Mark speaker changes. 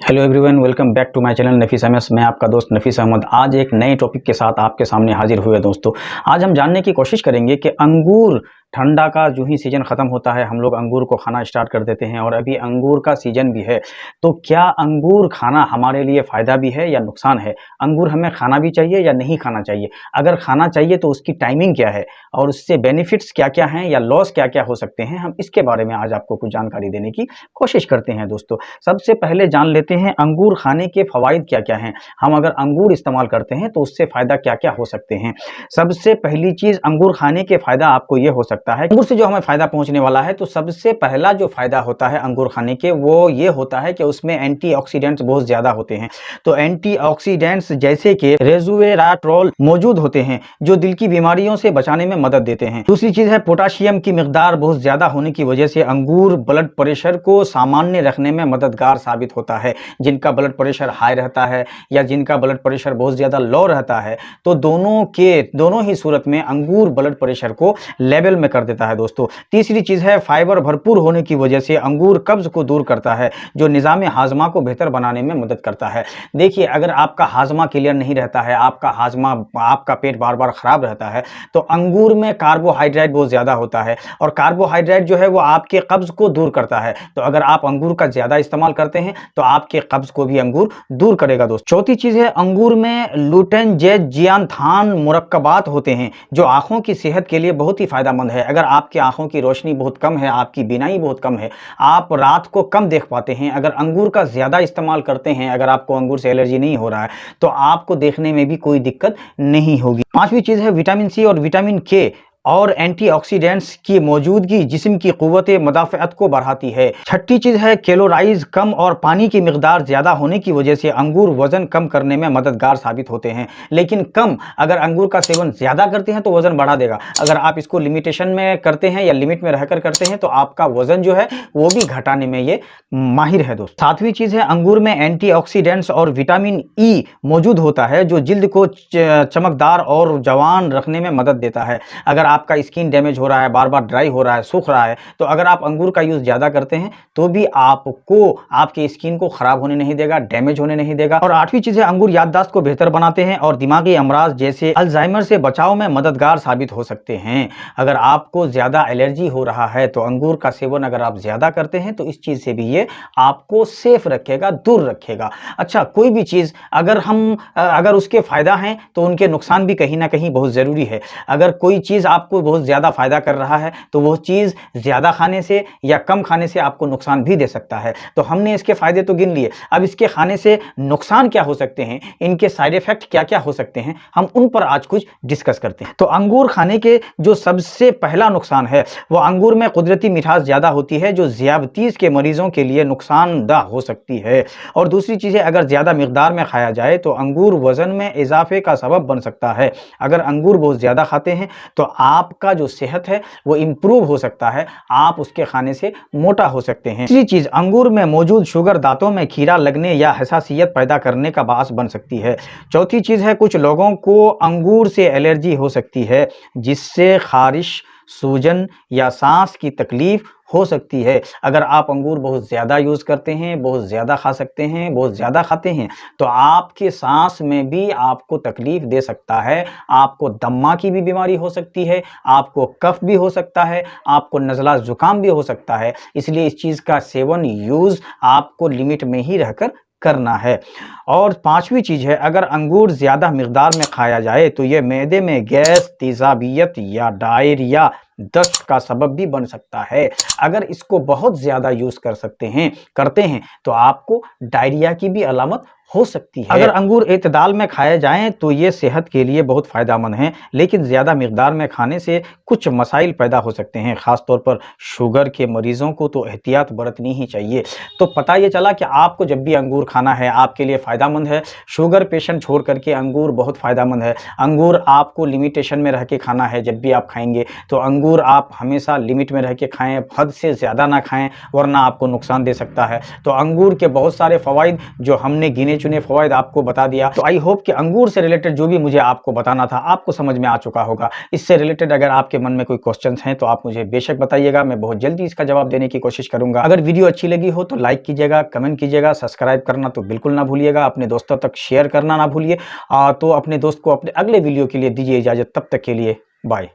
Speaker 1: Hello everyone, welcome back to my channel Nafees Ahmad. मैं आपका दोस्त नफीस अहमद आज एक नए टॉपिक के साथ आपके सामने हाजिर हुए। दोस्तों, आज हम जानने की कोशिश करेंगे कि अंगूर ठंडा का जो ही सीज़न ख़त्म होता है हम लोग अंगूर को खाना स्टार्ट कर देते हैं और अभी अंगूर का सीज़न भी है। तो क्या अंगूर खाना हमारे लिए फ़ायदा भी है या नुकसान है? अंगूर हमें खाना भी चाहिए या नहीं खाना चाहिए? अगर खाना चाहिए तो उसकी टाइमिंग क्या है और उससे बेनिफिट्स क्या-क्या हैं या लॉस क्या-क्या हो सकते हैं? हम इसके बारे में आज आपको कुछ जानकारी देने की कोशिश करते हैं। दोस्तों, सबसे पहले जान लेते हैं अंगूर खाने के फ़वाइद क्या-क्या हैं। हम अगर अंगूर इस्तेमाल करते हैं तो उससे फ़ायदा क्या-क्या हो सकते हैं। सबसे पहली चीज़, अंगूर खाने के फ़ायदा आपको ये हो सकता है, अंगूर से जो हमें फ़ायदा पहुँचने वाला है, तो सबसे पहला जो फ़ायदा होता है अंगूर खाने के, वो ये होता है कि उसमें एंटीऑक्सीडेंट्स बहुत ज़्यादा होते हैं। तो एंटीऑक्सीडेंट्स जैसे कि रेसवेराट्रोल मौजूद होते हैं, जो दिल की बीमारियों से बचाने में मदद देते हैं। दूसरी चीज़ है, पोटाशियम की मिकदार बहुत ज़्यादा होने की वजह से अंगूर ब्लड प्रेशर को सामान्य रखने में मददगार साबित होता है। जिनका ब्लड प्रेशर हाई रहता है या जिनका ब्लड प्रेशर बहुत ज़्यादा लो रहता है, तो दोनों ही सूरत में अंगूर ब्लड प्रेशर को लेवल में कर देता है। दोस्तों, तीसरी चीज़ है, फाइबर भरपूर होने की वजह से अंगूर कब्ज़ को दूर करता है, जो निज़ाम हाजमा को बेहतर बनाने में मदद करता है। देखिए, अगर आपका हाजमा क्लियर नहीं रहता है, आपका पेट बार बार ख़राब रहता है, तो अंगूर में कार्बोहाइड्रेट बहुत ज़्यादा होता है और कार्बोहाइड्रेट जो है वो आपके कब्ज़ को दूर करता है। तो अगर आप अंगूर का ज़्यादा इस्तेमाल करते हैं तो आपके कब्ज़ को भी अंगूर दूर करेगा। दोस्तों, चौथी चीज़ है, अंगूर में लुटेन ज़ियांथान मुरक्कबात होते हैं, जो आँखों की सेहत के लिए बहुत ही फ़ायदेमंद है। अगर आपकी आँखों की रोशनी बहुत कम है, आपकी बीनाई बहुत कम है, आप रात को कम देख पाते हैं, अगर अंगूर का ज़्यादा इस्तेमाल करते हैं, अगर आपको अंगूर से एलर्जी नहीं हो रहा है, तो आपको देखने में भी कोई दिक्कत नहीं होगी। पाँचवीं चीज़ है, विटामिन सी और विटामिन के और एंटीऑक्सीडेंट्स की मौजूदगी जिस्म की क़ुव्वत मुदाफ़अत को बढ़ाती है। छठी चीज़ है, कैलोरीज़ कम और पानी की मिकदार ज़्यादा होने की वजह से अंगूर वज़न कम करने में मददगार साबित होते हैं। लेकिन अगर अंगूर का सेवन ज़्यादा करते हैं तो वज़न बढ़ा देगा। अगर आप इसको लिमिटेशन में करते हैं या लिमिट में रहकर करते हैं तो आपका वज़न जो है वो भी घटाने में ये माहिर है। दोस्तों, सातवीं चीज़ है, अंगूर में एंटीऑक्सीडेंट्स और विटामिन ई मौजूद होता है, जो जिल्द को चमकदार और जवान रखने में मदद देता है। अगर आपका स्किन डैमेज हो रहा है, बार बार ड्राई हो रहा है, सूख रहा है, तो अगर आप अंगूर का यूज़ ज़्यादा करते हैं तो भी आपको आपके स्किन को ख़राब होने नहीं देगा, डैमेज होने नहीं देगा। और आठवीं चीज़ है, अंगूर याददाश्त को बेहतर बनाते हैं और दिमागी अमराज जैसे अल्जाइमर से बचाव में मददगार साबित हो सकते हैं। अगर आपको ज़्यादा एलर्जी हो रहा है तो अंगूर का सेवन अगर आप ज़्यादा करते हैं तो इस चीज़ से भी ये आपको सेफ रखेगा, दूर रखेगा। अच्छा, कोई भी चीज़ अगर उसके फ़ायदा हैं तो उनके नुकसान भी कहीं ना कहीं बहुत ज़रूरी है। अगर कोई चीज़ आपको बहुत ज़्यादा फ़ायदा कर रहा है तो वो चीज़ ज़्यादा खाने से या कम खाने से आपको नुकसान भी दे सकता है। तो हमने इसके फ़ायदे तो गिन लिए, अब इसके खाने से नुकसान क्या हो सकते हैं, इनके साइड इफ़ेक्ट क्या-क्या हो सकते हैं, हम उन पर आज कुछ डिस्कस करते हैं। तो अंगूर खाने के जो सबसे पहला नुकसान है, वो अंगूर में कुदरती मिठास ज़्यादा होती है, जो ज़ियादतीस के मरीज़ों के लिए नुकसानदा हो सकती है। और दूसरी चीज़ है, अगर ज़्यादा मिकदार में खाया जाए तो अंगूर वज़न में इजाफे का सबब बन सकता है। अगर अंगूर बहुत ज़्यादा खाते हैं तो आपका जो सेहत है वो इम्प्रूव हो सकता है, आप उसके खाने से मोटा हो सकते हैं। तीसरी चीज़, अंगूर में मौजूद शुगर दांतों में खीरा लगने या हसासियत पैदा करने का बास बन सकती है। चौथी चीज़ है, कुछ लोगों को अंगूर से एलर्जी हो सकती है, जिससे खारिश, सूजन या सांस की तकलीफ हो सकती है। अगर आप अंगूर बहुत ज़्यादा यूज़ करते हैं, बहुत ज़्यादा खा सकते हैं, बहुत ज़्यादा खाते हैं, तो आपके सांस में भी आपको तकलीफ़ दे सकता है, आपको दम्मा की भी बीमारी हो सकती है, आपको कफ भी हो सकता है, आपको नज़ला ज़ुकाम भी हो सकता है। इसलिए इस चीज़ का सेवन यूज़ आपको लिमिट में ही रहकर करना है। और पांचवी चीज़ है, अगर अंगूर ज़्यादा मिकदार में खाया जाए तो यह मैदे में गैस, तेज़ाबियत या डायरिया, दस्त का सबब भी बन सकता है। अगर इसको बहुत ज़्यादा यूज़ करते हैं तो आपको डायरिया की भी अलामत हो सकती है। अगर अंगूर एतदाल में खाए जाएं तो ये सेहत के लिए बहुत फ़ायदेमंद हैं, लेकिन ज़्यादा मिकदार में खाने से कुछ मसाइल पैदा हो सकते हैं। ख़ास तौर पर शुगर के मरीज़ों को तो एहतियात बरतनी ही चाहिए। तो पता ये चला कि आपको जब भी अंगूर खाना है आपके लिए फ़ायदेमंद है। शुगर पेशेंट छोड़ करके अंगूर बहुत फ़ायदेमंद है। अंगूर आपको लिमिटेशन में रह के खाना है। जब भी आप खाएंगे तो अंगूर अंगूर आप हमेशा लिमिट में रह के खाएं, हद से ज़्यादा ना खाएं वरना आपको नुकसान दे सकता है। तो अंगूर के बहुत सारे फ़वाइद जो हमने गिने चुने फ़वाइद आपको बता दिया। तो आई होप कि अंगूर से रिलेटेड जो भी मुझे आपको बताना था आपको समझ में आ चुका होगा। इससे रिलेटेड अगर आपके मन में कोई क्वेश्चंस हैं तो आप मुझे बेशक बताइएगा, मैं बहुत जल्दी इसका जवाब देने की कोशिश करूंगा। अगर वीडियो अच्छी लगी हो तो लाइक कीजिएगा, कमेंट कीजिएगा, सब्सक्राइब करना तो बिल्कुल ना भूलिएगा, अपने दोस्तों तक शेयर करना ना भूलिए। तो अपने दोस्त को अपने अगले वीडियो के लिए दीजिए इजाज़त, तब तक के लिए बाय।